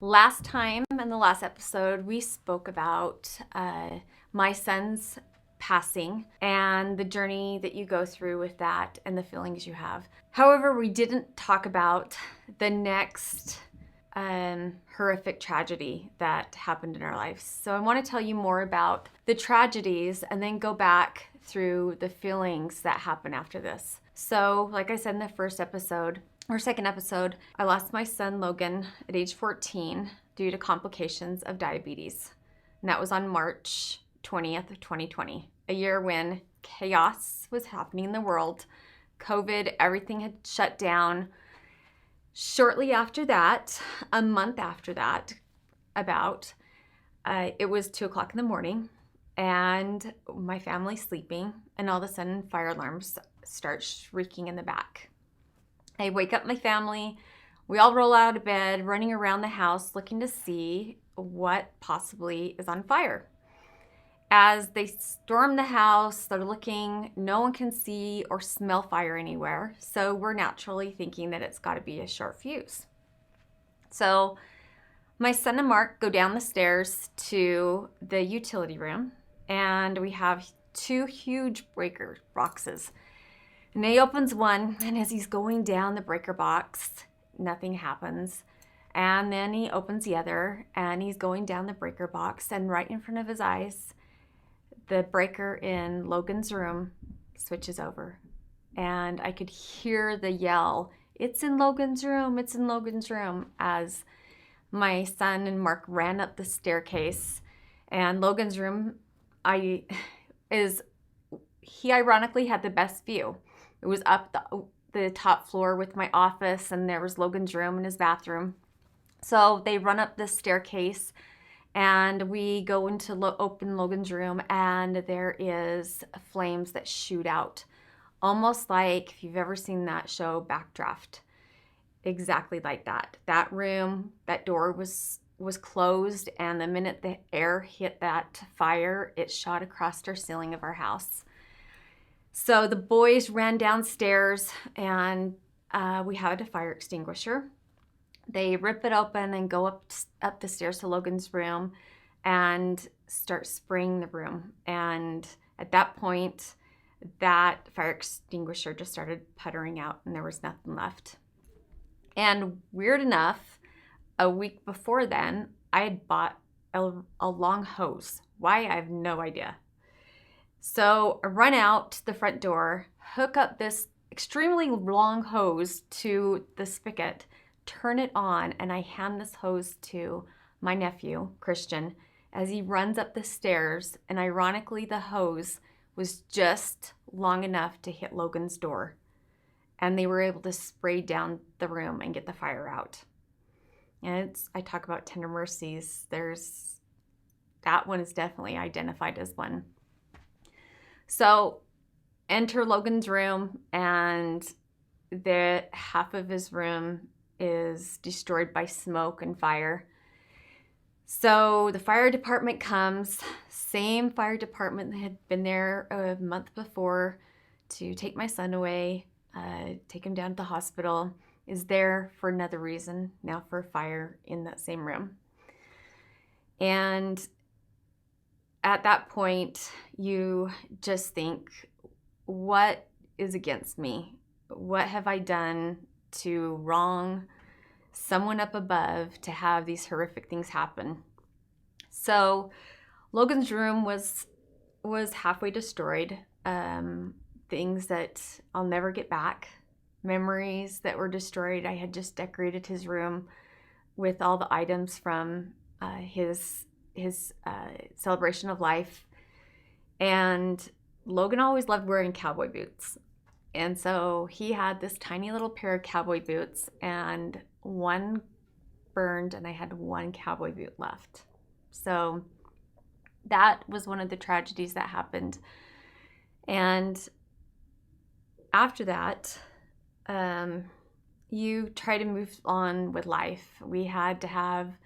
Last time in the last episode, we spoke about my son's passing and the journey that you go through with that and the feelings you have. However, we didn't talk about the next horrific tragedy that happened in our lives. So I want to tell you more about the tragedies and then go back through the feelings that happen after this. So, like I said in the first episode, or second episode, I lost my son Logan at age 14 due to complications of diabetes. And that was on March 20th of 2020, a year when chaos was happening in the world. COVID, everything had shut down. Shortly after that, a month after that, it was 2 o'clock in the morning and my family's sleeping, and all of a sudden fire alarms start shrieking in the back. I wake up my family. We all roll out of bed, running around the house looking to see what possibly is on fire. As they storm the house, they're looking, no one can see or smell fire anywhere. So we're naturally thinking that it's got to be a short fuse. So my son and Mark go down the stairs to the utility room, and we have two huge breaker boxes. And he opens one, and as he's going down the breaker box, nothing happens. And then he opens the other, and he's going down the breaker box, and right in front of his eyes, the breaker in Logan's room switches over. And I could hear the yell, "It's in Logan's room, it's in Logan's room," as my son and Mark ran up the staircase. And Logan's room, he ironically had the best view. It was up the top floor with my office, and there was Logan's room and his bathroom. So they run up this staircase, and we go into open Logan's room, and there is flames that shoot out, almost like if you've ever seen that show Backdraft. Exactly like that. That room, that door was closed, and the minute the air hit that fire, it shot across our ceiling of our house. So the boys ran downstairs, and we had a fire extinguisher. They rip it open and go up the stairs to Logan's room and start spraying the room. And at that point, that fire extinguisher just started puttering out, and there was nothing left. And weird enough, a week before then, I had bought a long hose. Why? I have no idea. So I run out the front door, hook up this extremely long hose to the spigot, turn it on, and I hand this hose to my nephew, Christian, as he runs up the stairs. And ironically, the hose was just long enough to hit Logan's door. And they were able to spray down the room and get the fire out. And I talk about tender mercies. That one is definitely identified as one. So enter Logan's room, and the half of his room is destroyed by smoke and fire. So the fire department comes, same fire department that had been there a month before to take my son away, take him down to the hospital, is there for another reason, now for a fire in that same room. And at that point, you just think, what is against me? What have I done to wrong someone up above to have these horrific things happen? So Logan's room was halfway destroyed. Things that I'll never get back. Memories that were destroyed. I had just decorated his room with all the items from his celebration of life. And Logan always loved wearing cowboy boots. And so he had this tiny little pair of cowboy boots, and one burned, and I had one cowboy boot left. So that was one of the tragedies that happened. And after that, you try to move on with life. We had to have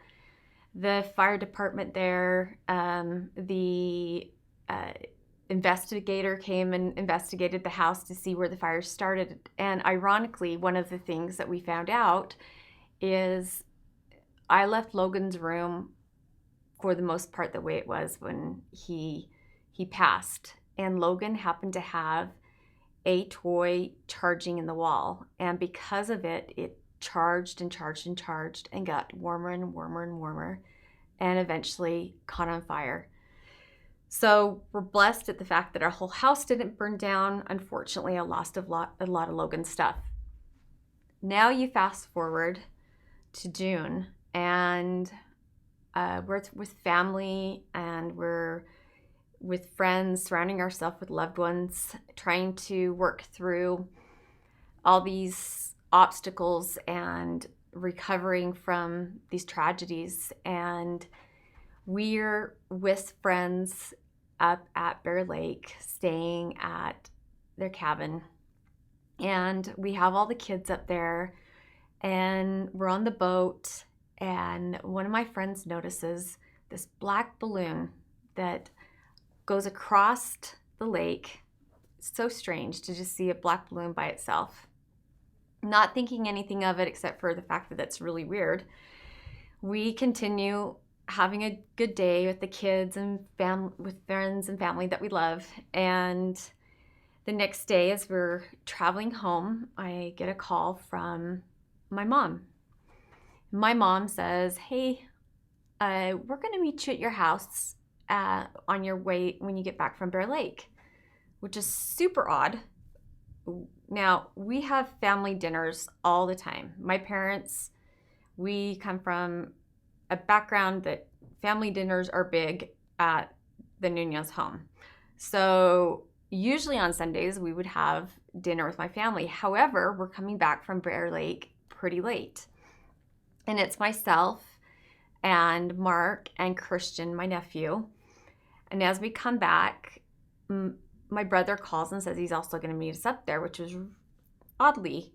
the fire department there. The investigator came and investigated the house to see where the fire started. And ironically, one of the things that we found out is I left Logan's room for the most part the way it was when he passed. And Logan happened to have a toy charging in the wall. And because of it, it charged and charged and charged and got warmer and warmer and warmer and eventually caught on fire. So we're blessed at the fact that our whole house didn't burn down. Unfortunately, I lost a lot of Logan's stuff. Now you fast forward to June, and we're with family, and we're with friends, surrounding ourselves with loved ones, trying to work through all these obstacles and recovering from these tragedies. And we're with friends up at Bear Lake, staying at their cabin. And we have all the kids up there, and we're on the boat. And one of my friends notices this black balloon that goes across the lake. It's so strange to just see a black balloon by itself. Not thinking anything of it except for the fact that that's really weird. We continue having a good day with the kids and with friends and family that we love. And the next day, as we're traveling home, I get a call from my mom. My mom says, "Hey, we're going to meet you at your house on your way when you get back from Bear Lake," which is super odd. Now, we have family dinners all the time. My parents, we come from a background that family dinners are big at the Nunez home. So usually on Sundays, we would have dinner with my family. However, we're coming back from Bear Lake pretty late. And it's myself and Mark and Christian, my nephew. And as we come back, my brother calls and says he's also going to meet us up there, which was oddly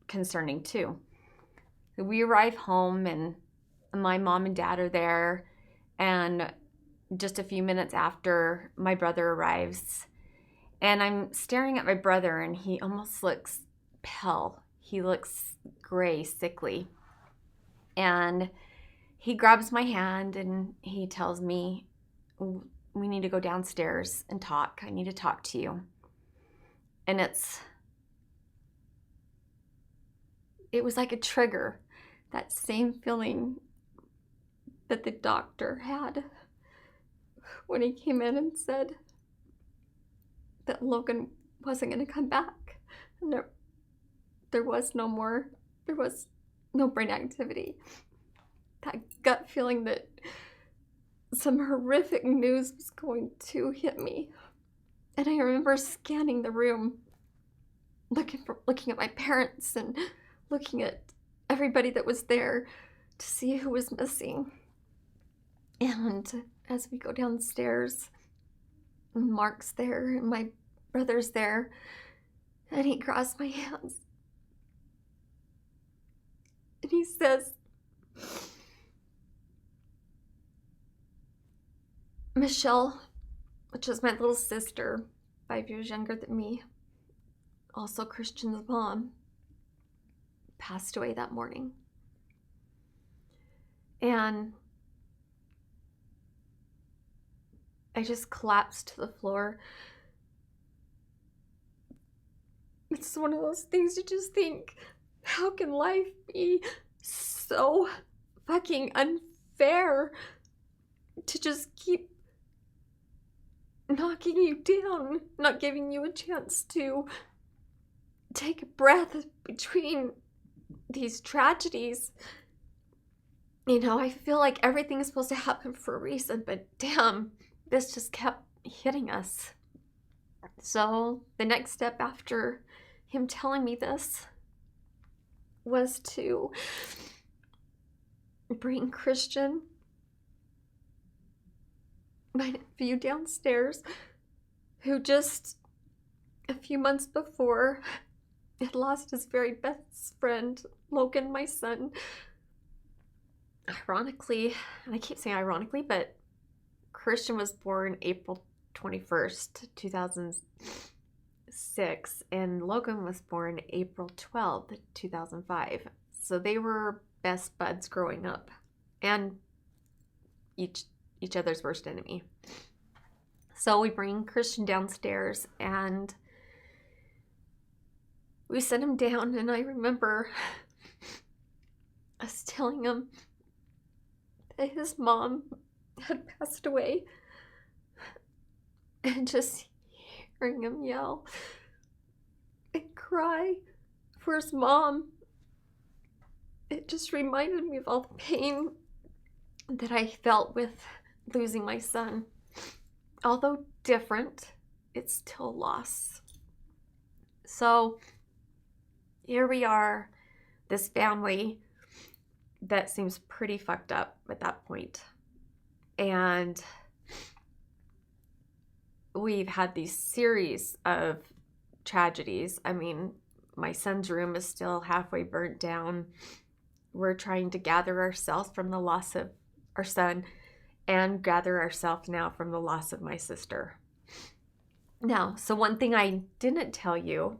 concerning too. We arrive home and my mom and dad are there. And just a few minutes after, my brother arrives. And I'm staring at my brother, and he almost looks pale. He looks gray, sickly. And he grabs my hand and he tells me, "We need to go downstairs and talk. I need to talk to you." And it was like a trigger, that same feeling that the doctor had when he came in and said that Logan wasn't going to come back. And there was no brain activity. That gut feeling that some horrific news was going to hit me. And I remember scanning the room, looking at my parents and looking at everybody that was there to see who was missing. And as we go downstairs, Mark's there and my brother's there, and he grabs my hands and he says, "Michelle," which is my little sister, 5 years younger than me, also Christian's mom, passed away that morning. And I just collapsed to the floor. It's one of those things you just think, how can life be so fucking unfair to just keep knocking you down, not giving you a chance to take a breath between these tragedies. You know, I feel like everything's supposed to happen for a reason, but damn, this just kept hitting us. So the next step after him telling me this was to bring Christian, my nephew, downstairs, who just a few months before had lost his very best friend, Logan, my son. Ironically, and I keep saying ironically, but Christian was born April 21st, 2006, and Logan was born April 12th, 2005. So they were best buds growing up and each other's worst enemy. So we bring Christian downstairs and we set him down, and I remember us telling him that his mom had passed away, and just hearing him yell and cry for his mom. It just reminded me of all the pain that I felt with losing my son. Although different, it's still loss. So here we are, this family that seems pretty fucked up at that point. And we've had these series of tragedies. I mean, my son's room is still halfway burnt down. We're trying to gather ourselves from the loss of our son and gather ourselves now from the loss of my sister. Now, so one thing I didn't tell you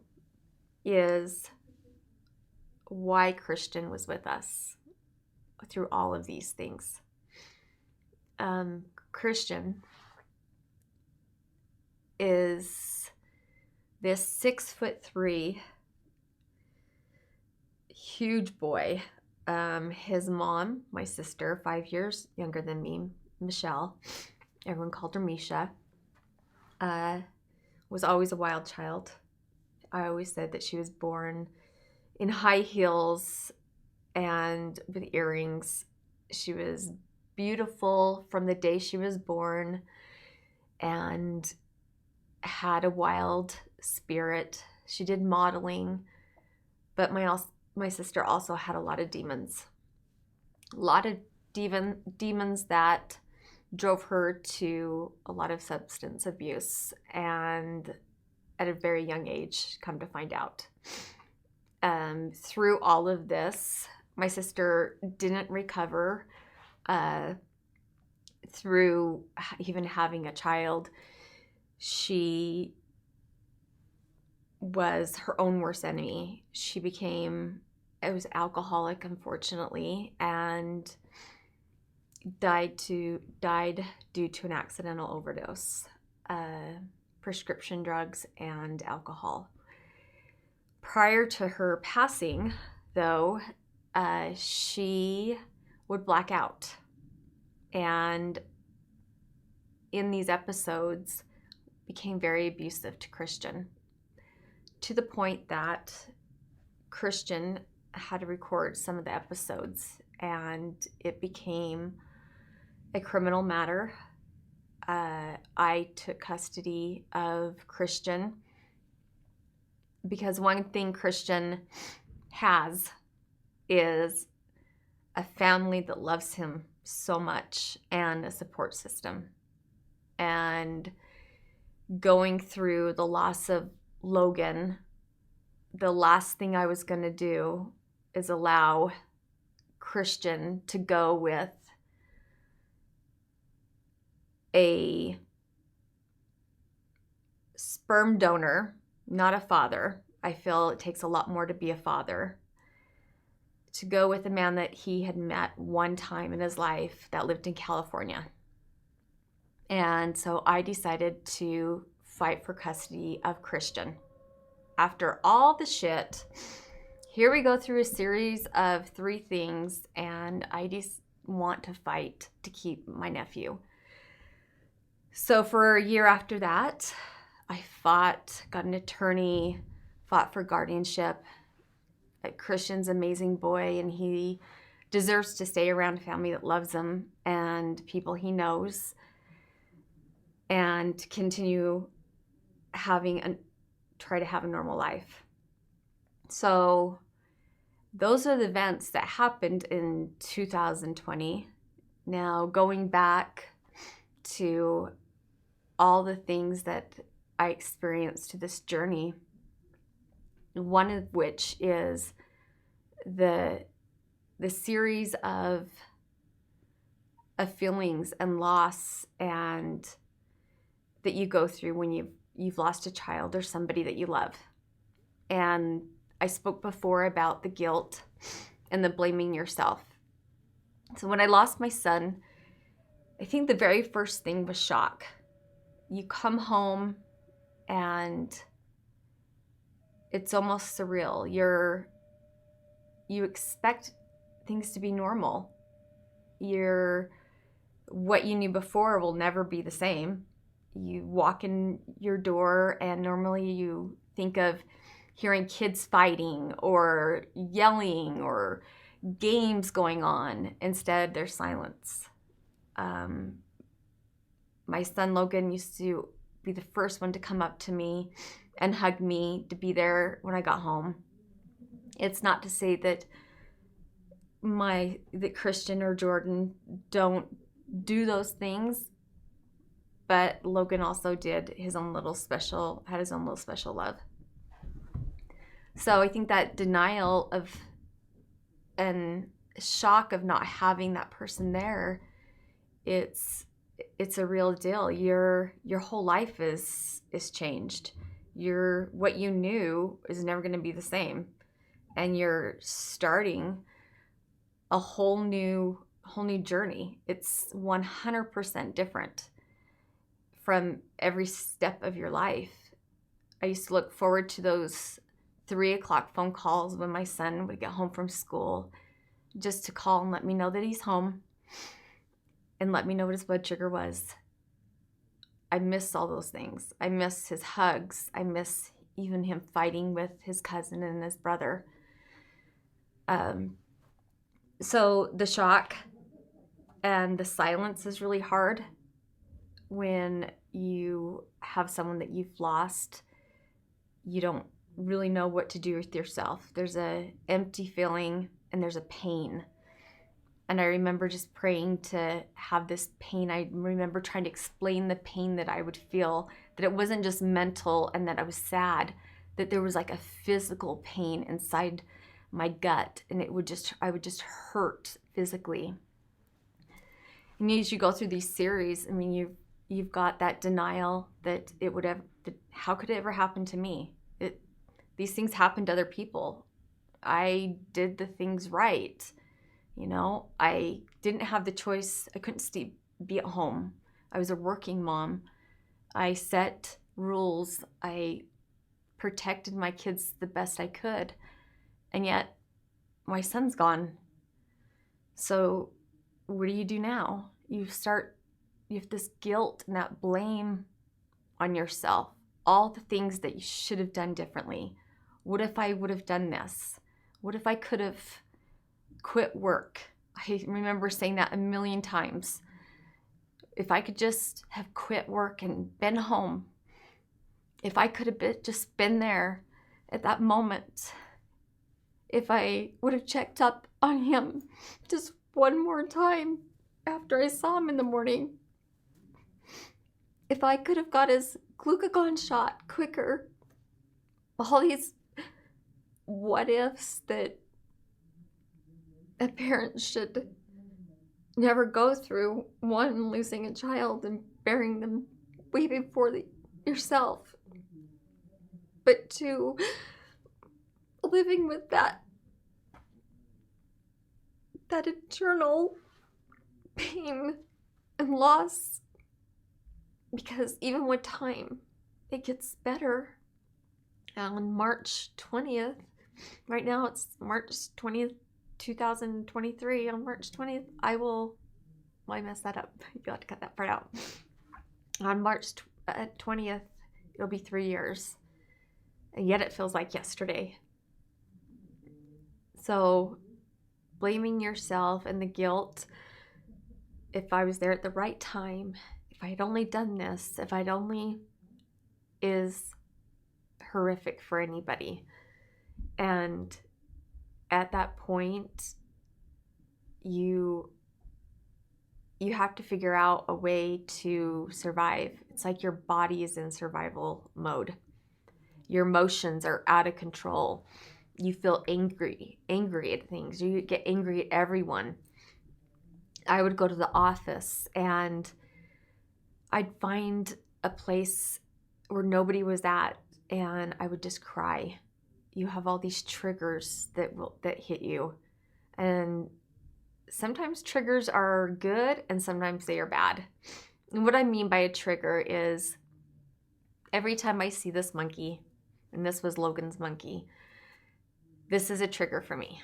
is why Christian was with us through all of these things. Christian is this 6'3" huge boy. His mom, my sister, 5 years younger than me, Michelle, everyone called her Misha, was always a wild child. I always said that she was born in high heels and with earrings. She was beautiful from the day she was born and had a wild spirit. She did modeling, but my sister also had a lot of demons. A lot of demons that drove her to a lot of substance abuse, and at a very young age, come to find out. Through all of this, my sister didn't recover through even having a child. She was her own worst enemy. She was alcoholic, unfortunately, and died due to an accidental overdose, prescription drugs and alcohol. Prior to her passing, though, she would black out, and in these episodes became very abusive to Christian, to the point that Christian had to record some of the episodes, and it became a criminal matter. I took custody of Christian because one thing Christian has is a family that loves him so much and a support system. And going through the loss of Logan, the last thing I was going to do is allow Christian to go with a sperm donor, not a father. I feel it takes a lot more to be a father. To go with a man that he had met one time in his life that lived in California. And so I decided to fight for custody of Christian. After all the shit, here we go through a series of 3 things, and I just want to fight to keep my nephew. So for a year after that, I fought, got an attorney, fought for guardianship. Christian's an amazing boy, and he deserves to stay around a family that loves him and people he knows, and continue try to have a normal life. So those are the events that happened in 2020. Now, going back to all the things that I experienced to this journey, one of which is the series of feelings and loss and that you go through when you've lost a child or somebody that you love. And I spoke before about the guilt and the blaming yourself. So when I lost my son, I think the very first thing was shock. You come home and it's almost surreal. You expect things to be normal. What you knew before will never be the same. You walk in your door and normally you think of hearing kids fighting or yelling or games going on. Instead, there's silence. My son Logan used to be the first one to come up to me and hug me, to be there when I got home. It's not to say that Christian or Jordan don't do those things, but Logan also had his own little special love. So I think that denial of and shock of not having that person there, it's a real deal. Your whole life is changed. What you knew is never going to be the same, and you're starting a whole new journey. It's 100% different from every step of your life. I used to look forward to those 3:00 phone calls when my son would get home from school, just to call and let me know that he's home and let me know what his blood sugar was. I miss all those things. I miss his hugs. I miss even him fighting with his cousin and his brother. So the shock and the silence is really hard when you have someone that you've lost. You don't really know what to do with yourself. There's an empty feeling and there's a pain. And I remember just praying to have this pain. I remember trying to explain the pain that I would feel, that it wasn't just mental and that I was sad, that there was like a physical pain inside my gut, and I would just hurt physically. And as you go through these series, I mean, you've got that denial that how could it ever happen to me? These things happen to other people. I did the things right. I didn't have the choice. I couldn't be at home. I was a working mom. I set rules. I protected my kids the best I could. And yet my son's gone. So what do you do now? You have this guilt and that blame on yourself. All the things that you should have done differently. What if I would have done this? What if I could have quit work? I remember saying that a million times. If I could just have quit work and been home. If I could have just been there at that moment. If I would have checked up on him just one more time after I saw him in the morning. If I could have got his glucagon shot quicker. All these what ifs that a parent should never go through. One, losing a child and burying them way before yourself. But two, living with that eternal pain and loss. Because even with time, it gets better. On March 20th, right now it's March 20th, 2023. On March 20th, I messed that up. You'll have to cut that part out. On March 20th, it'll be 3 years. And yet it feels like yesterday. So blaming yourself and the guilt, if I was there at the right time, if I had only done this, if I'd only, is horrific for anybody. And at that point, you have to figure out a way to survive. It's like your body is in survival mode. Your emotions are out of control. You feel angry at things. You get angry at everyone. I would go to the office and I'd find a place where nobody was at and I would just cry. You have all these triggers that hit you. And sometimes triggers are good and sometimes they are bad. And what I mean by a trigger is every time I see this monkey, and this was Logan's monkey, this is a trigger for me.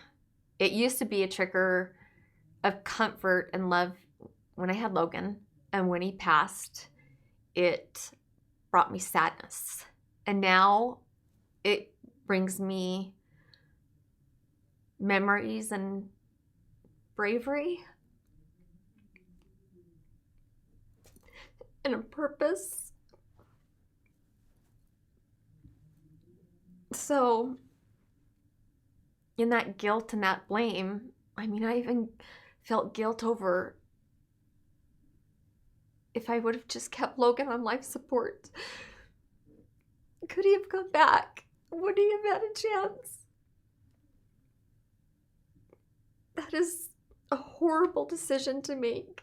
It used to be a trigger of comfort and love when I had Logan, and when he passed, it brought me sadness. And now it brings me memories and bravery and a purpose. So, in that guilt and that blame, I mean, I even felt guilt over if I would have just kept Logan on life support. Could he have come back? Would he have had a chance? That is a horrible decision to make.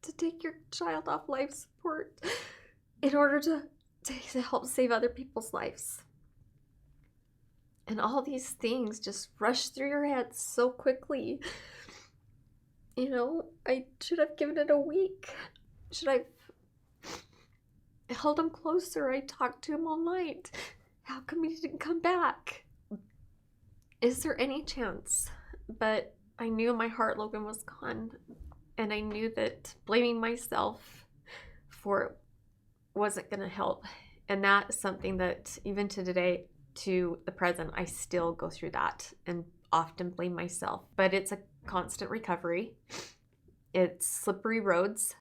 To take your child off life support in order to help save other people's lives. And all these things just rush through your head so quickly. You know, I should have given it a week. Should I have held him closer? I talked to him all night. How come he didn't come back? Is there any chance? But I knew in my heart Logan was gone. And I knew that blaming myself for it wasn't going to help. And that is something that even to today, to the present, I still go through that and often blame myself. But it's a constant recovery. It's slippery roads.